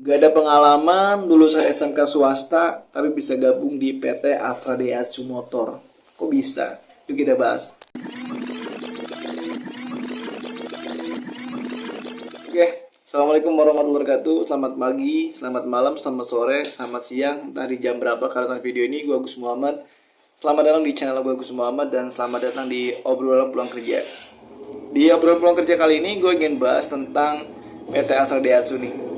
Gak ada pengalaman, lulusan SMK swasta, tapi bisa gabung di PT Astra Daihatsu Motor. Kok bisa? Yuk kita bahas. Oke, Assalamualaikum warahmatullahi wabarakatuh. Selamat pagi, selamat malam, selamat sore, selamat siang. Entah di jam berapa kalian nonton video ini, gue Agus Muhammad. Selamat datang di channel gue Agus Muhammad dan selamat datang di obrolan pulang kerja. Di obrolan pulang kerja kali ini, gue ingin bahas tentang PT Astra Daihatsu nih.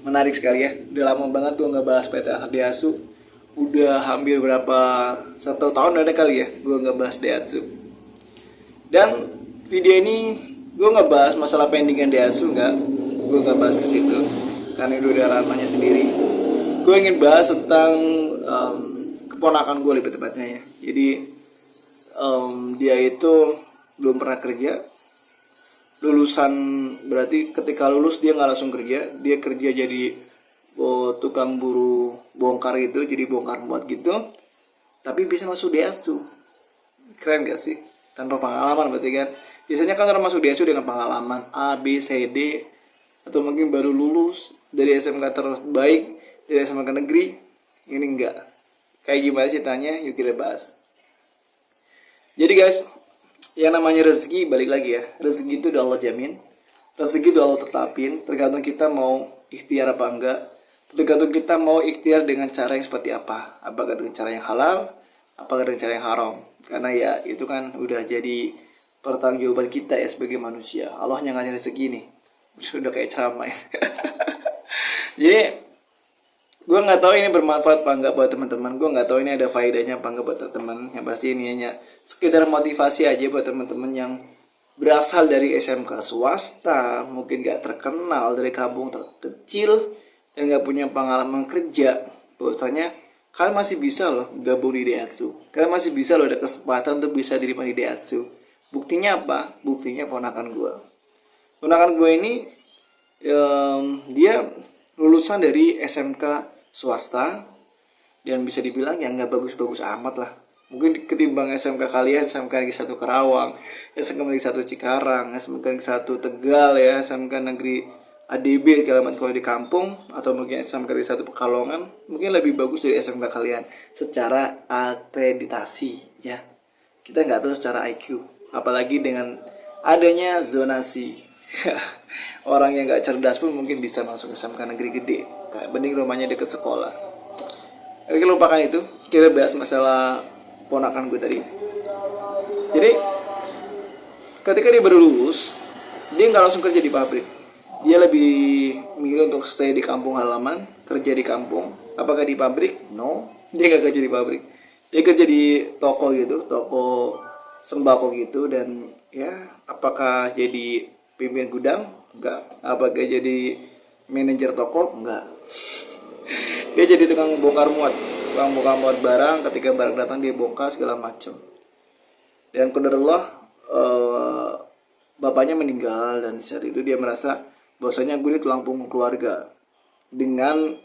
Menarik sekali ya, udah lama banget gue nggak bahas PT Astra Daihatsu. Udah hampir berapa, 1 tahun ada kali ya gue nggak bahas Daihatsu. Dan video ini gue nggak bahas masalah pendingan Daihatsu, gue nggak bahas ke situ karena itu udah ranahnya sendiri. Gue ingin bahas tentang keponakan gue lebih tepatnya ya. Jadi dia itu belum pernah kerja, lulusan, berarti ketika lulus dia nggak langsung kerja, dia kerja jadi tukang buru bongkar gitu, jadi bongkar muat gitu, tapi bisa masuk Daihatsu. Keren gak sih? Tanpa pengalaman berarti kan. Biasanya kan orang masuk Daihatsu dengan pengalaman A, B, C, D, atau mungkin baru lulus dari SMK terbaik, dari SMK negeri. Ini enggak. Kayak gimana ceritanya? Yuk kita bahas. Jadi guys, yang namanya rezeki, balik lagi ya, rezeki itu udah Allah jamin, rezeki udah Allah tetapin, tergantung kita mau ikhtiar apa enggak, tergantung kita mau ikhtiar dengan cara yang seperti apa, apakah dengan cara yang halal, apakah dengan cara yang haram. Karena ya itu kan udah jadi pertanggungjawaban kita ya sebagai manusia. Allah yang ngasih rezeki nih, sudah kayak ceramah ya. Jadi gue nggak tahu ini bermanfaat apa enggak buat teman-teman, gue nggak tahu ini ada faedahnya apa enggak buat teman-teman. Yang pasti ini hanya sekedar motivasi aja buat teman-teman yang berasal dari SMK swasta, mungkin gak terkenal, dari kampung terkecil dan gak punya pengalaman kerja. Bahwasanya kalian masih bisa loh gabung di Daihatsu, kalian masih bisa loh ada kesempatan untuk bisa diterima di Daihatsu. Buktinya apa? Buktinya ponakan gue ini dia lulusan dari SMK swasta dan bisa dibilang ya nggak bagus-bagus amat lah. Mungkin ketimbang SMK kalian, SMK Negeri 1 Karawang, SMK Negeri 1 Cikarang, SMK Negeri 1 Tegal ya, SMK Negeri ADB segala macam kalau di kampung, atau mungkin SMK Negeri 1 Pekalongan, mungkin lebih bagus dari SMK kalian secara akreditasi ya. Kita nggak tahu secara IQ, apalagi dengan adanya zonasi. Orang yang nggak cerdas pun mungkin bisa masuk SMK negeri gede, kayak bening rumahnya deket sekolah. Oke, lupakan itu, kita bahas masalah ponakan gue tadi. Jadi ketika dia baru lulus, dia nggak langsung kerja di pabrik, dia lebih milih untuk stay di kampung halaman, kerja di kampung. Apakah di pabrik? No, dia nggak kerja di pabrik, dia kerja di toko gitu, toko sembako gitu. Dan ya, apakah jadi pimpin gudang? Enggak. Apakah jadi manajer toko? Enggak. Dia jadi tukang bongkar muat barang. Ketika barang datang dia bongkar segala macam. Dan qadarullah, bapaknya meninggal, dan saat itu dia merasa bahwasanya gue ini tulang punggung keluarga. Dengan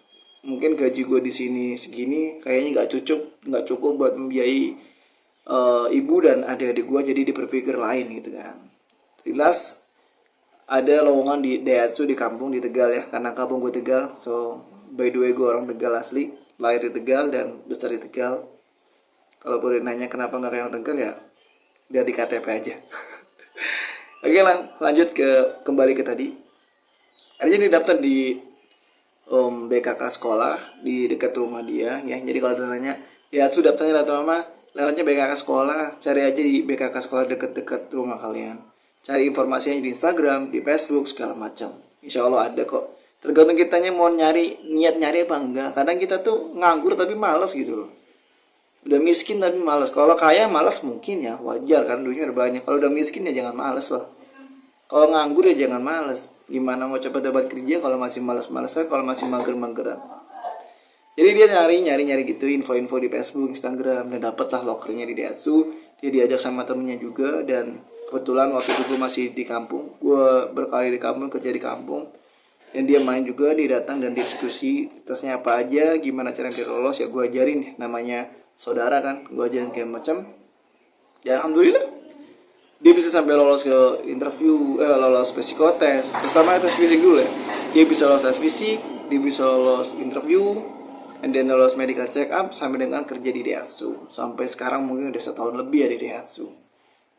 mungkin gaji gue di sini segini, kayaknya nggak cukup buat membiayai ibu dan adik-adik gue, jadi dia berpikir lain gitu kan. Jelas ada lowongan di Daihatsu di kampung di Tegal ya, karena kampung gue Tegal. So by the way, gue orang Tegal asli, lahir di Tegal dan besar di Tegal. Kalau boleh nanya kenapa nggak kayak orang Tegal ya, lihat di KTP aja. Oke, lanjut kembali ke tadi. Akhirnya dia daftar di BKK sekolah di dekat rumah dia ya. Jadi kalau nanya Daihatsu daftarnya lewat mana, lewatnya BKK sekolah. Cari aja di BKK sekolah dekat-dekat rumah kalian. Cari informasinya di Instagram, di Facebook, segala macam. Insya Allah ada kok. Tergantung kitanya mau niat nyari apa enggak. Kadang kita tuh nganggur tapi malas gitu loh. Udah miskin tapi malas. Kalau kaya malas mungkin ya, wajar kan, duitnya udah banyak. Kalau udah miskin ya jangan malas lah. Kalau nganggur ya jangan malas. Gimana mau cepat dapat kerja kalau masih malas-malasan, kalau masih mager-mageran. Jadi dia nyari gitu info-info di Facebook, Instagram, dan dapatlah lokernya di Daihatsu. Dia diajak sama temennya juga, dan kebetulan waktu itu gue masih di kampung. Gue berkali di kampung, kerja di kampung. Dan dia main juga, dia datang dan diskusi tesnya apa aja, gimana cara biar lolos, ya gue ajarin. Namanya saudara kan, gue ajarin kayak macam. Ya alhamdulillah Dia bisa sampai lolos ke interview, lolos psikotes. Pertama tes fisik dulu ya. Dia bisa lolos tes fisik, dia bisa lolos interview, and then lolos medical check up sampai dengan kerja di Daihatsu. Sampai sekarang mungkin udah setahun lebih ya di Daihatsu.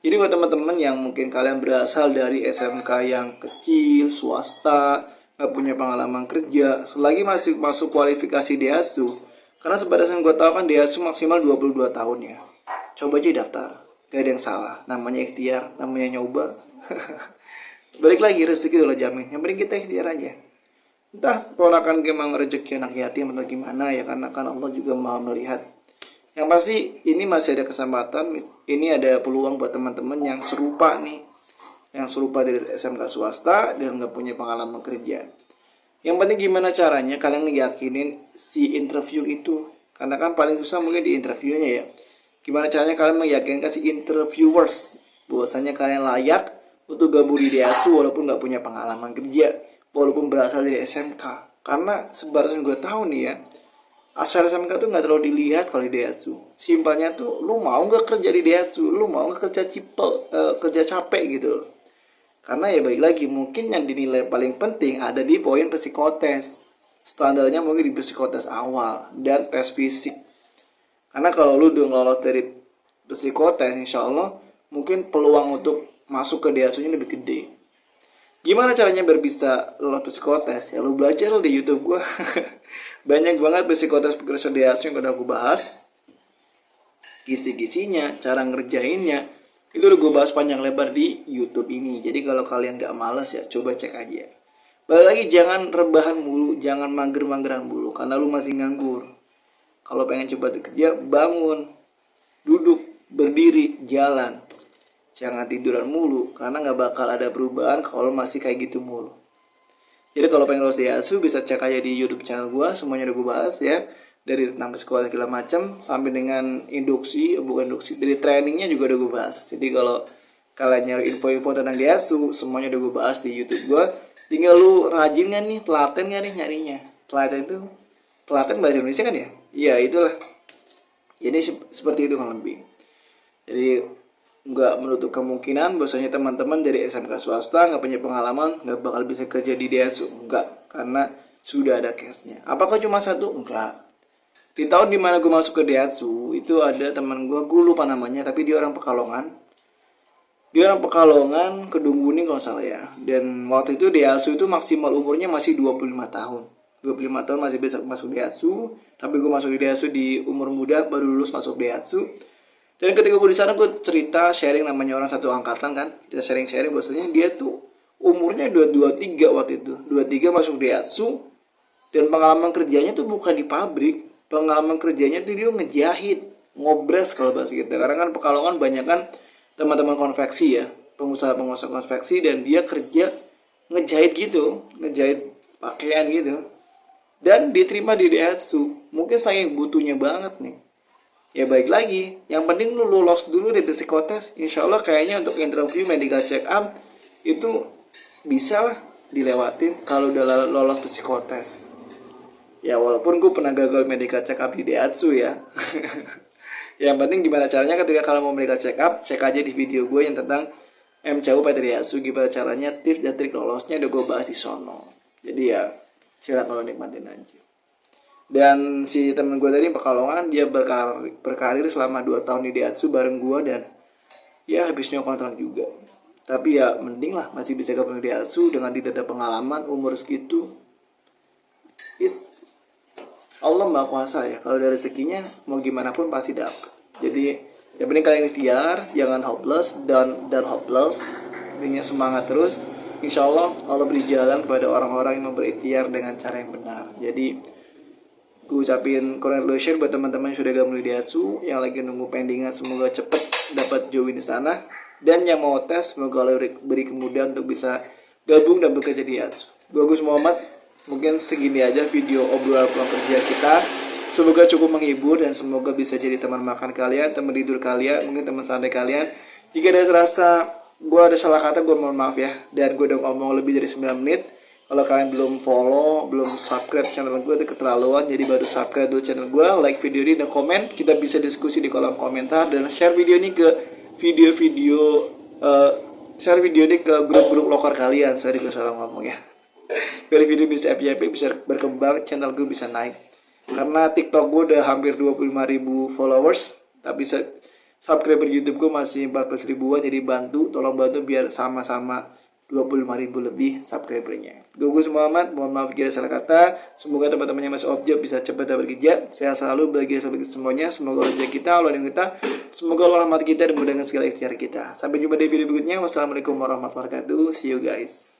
Jadi buat teman-teman yang mungkin kalian berasal dari SMK yang kecil, swasta, nggak punya pengalaman kerja, selagi masih masuk kualifikasi Daihatsu, karena sebatas yang gue tahu kan Daihatsu maksimal 22 tahun ya. Coba aja daftar, gak ada yang salah. Namanya ikhtiar, namanya nyoba. Balik lagi, rezeki udah jamin. Yang penting kita ikhtiar aja. Entah ponakan memang rezeki anak yatim atau gimana ya, karena kan Allah juga maha melihat. Yang pasti ini masih ada kesempatan, ini ada peluang buat teman-teman yang serupa nih, yang serupa dari SMK swasta dan nggak punya pengalaman kerja. Yang penting gimana caranya kalian ngeyakinin si interview itu, karena kan paling susah mungkin di interviewnya ya. Gimana caranya kalian meyakinkan si interviewers bahwasanya kalian layak untuk gabung di Daihatsu walaupun nggak punya pengalaman kerja, walaupun berasal dari SMK. Karena sebatas gue tahu nih ya, asal SMK tuh nggak terlalu dilihat kalau di Daihatsu. Simpelnya tuh, lu mau nggak kerja di Daihatsu, lu mau nggak kerja kerja capek gitu. Karena ya baik lagi, mungkin yang dinilai paling penting ada di poin psikotes. Standarnya mungkin di psikotes awal dan tes fisik. Karena kalau lu udah lolos dari psikotes, insya Allah mungkin peluang untuk masuk ke Daihatsu lebih gede. Gimana caranya biar bisa lolos psikotes? Ya lu belajar di YouTube gua. Banyak banget psikotes pekerja Daihatsu yang udah gue bahas. Kisi-kisinya, cara ngerjainnya, itu udah gue bahas panjang lebar di YouTube ini. Jadi kalau kalian gak males ya coba cek aja. Balik lagi, jangan rebahan mulu, jangan mager-mageran mulu, karena lu masih nganggur. Kalau pengen coba kerja, bangun, duduk, berdiri, jalan. Jangan tiduran mulu, karena gak bakal ada perubahan kalau masih kayak gitu mulu. Jadi kalau pengen lolos Daihatsu bisa cek aja di YouTube channel gue, semuanya udah gue bahas ya. Dari tentang psikotes segala macam sampai dengan induksi, bukan induksi, dari trainingnya juga udah gue bahas. Jadi kalau kalian nyari info-info tentang Daihatsu, semuanya udah gue bahas di YouTube gue. Tinggal lu rajin gak nih, telaten gak nih nyarinya. Telaten bahasa Indonesia kan ya? Iya itulah. Jadi seperti itu kan lebih. Jadi nggak menutup kemungkinan bahwasanya teman-teman dari SMK swasta nggak punya pengalaman nggak bakal bisa kerja di Daihatsu. Enggak, karena sudah ada case-nya. Apakah cuma satu? Enggak. Di tahun dimana gue masuk ke Daihatsu itu ada teman gue lupa namanya, tapi dia orang Pekalongan. Dia orang Pekalongan, Kedung Kuning kalau salah ya. Dan waktu itu Daihatsu itu maksimal umurnya masih 25 tahun. 25 tahun masih bisa masuk Daihatsu, tapi gue masuk di Daihatsu di umur muda, baru lulus masuk Daihatsu. Dan ketika gue di sana gue cerita sharing, namanya orang satu angkatan kan, kita sharing-sharing bahwasanya dia tuh umurnya 23 waktu itu, 23 masuk Daihatsu, dan pengalaman kerjanya tuh bukan di pabrik, pengalaman kerjanya tuh dia ngejahit, ngobres kalau bahasa kita. Karena kan Pekalongan banyak kan teman-teman konveksi ya, pengusaha-pengusaha konveksi, dan dia kerja ngejahit gitu, ngejahit pakaian gitu, dan diterima di Daihatsu. Mungkin saya yang butuhnya banget nih. Ya baik lagi, yang penting lu lolos dulu di psikotes. Insya Allah kayaknya untuk interview medical check up itu bisa lah dilewatin kalau udah lolos psikotes. Ya walaupun gue pernah gagal medical check up di Daihatsu ya. Yang penting gimana caranya ketika kalian mau medical check up, cek aja di video gue yang tentang MCU PT Daihatsu, gimana caranya, tips dan trik lolosnya udah gue bahas di sono. Jadi ya silakan lo nikmatin aja. Dan si temen gue tadi Pekalongan, dia berkarir selama 2 tahun di Daihatsu bareng gue, dan ya habisnya kontrak juga. Tapi ya mending lah masih bisa gabung di Daihatsu dengan tidak ada pengalaman umur segitu. Allah Maha Kuasa ya, kalau dari rezekinya mau gimana pun pasti dapat. Jadi yang penting kalian ikhtiar, jangan hopeless dan hopeless, intinya semangat terus. Insya Allah Allah beri jalan kepada orang-orang yang berikhtiar dengan cara yang benar. Jadi gue ucapin congratulations buat teman-teman yang sudah gabung di Daihatsu, yang lagi nunggu pendingan semoga cepet dapat join di sana, dan yang mau tes semoga Allah beri kemudahan untuk bisa gabung dan bekerja di Daihatsu. Gue Agus Muhammad, mungkin segini aja video obrolan pulang kerja kita. Semoga cukup menghibur dan semoga bisa jadi teman makan kalian, teman tidur kalian, mungkin teman santai kalian. Jika ada rasa gue ada salah kata, gue mohon maaf ya. Dan gue udah ngomong lebih dari 9 menit. Kalau kalian belum follow, belum subscribe channel gue, itu keterlaluan. Jadi baru subscribe dulu channel gue, like video ini, dan komen. Kita bisa diskusi di kolom komentar, dan share video ini ke video-video share video ini ke grup-grup lokal kalian. Sorry gue salah ngomong ya. Biar video bisa FYP, bisa berkembang, channel gue bisa naik. Karena TikTok gue udah hampir 25.000 followers, tapi subscriber YouTube gue masih 14 ribuan. Jadi tolong bantu biar sama-sama 25.000 lebih subscribernya. Gue Muhammad, mohon maaf jika ada salah kata. Semoga teman-teman yang masih objek bisa cepat dapat kerja. Sehat selalu, bahagia selalu semuanya. Semoga rezeki kita, Allah yang kita. Semoga Allah rahmat kita dan mudahkan segala ikhtiar kita. Sampai jumpa di video berikutnya. Wassalamualaikum warahmatullahi wabarakatuh. See you guys.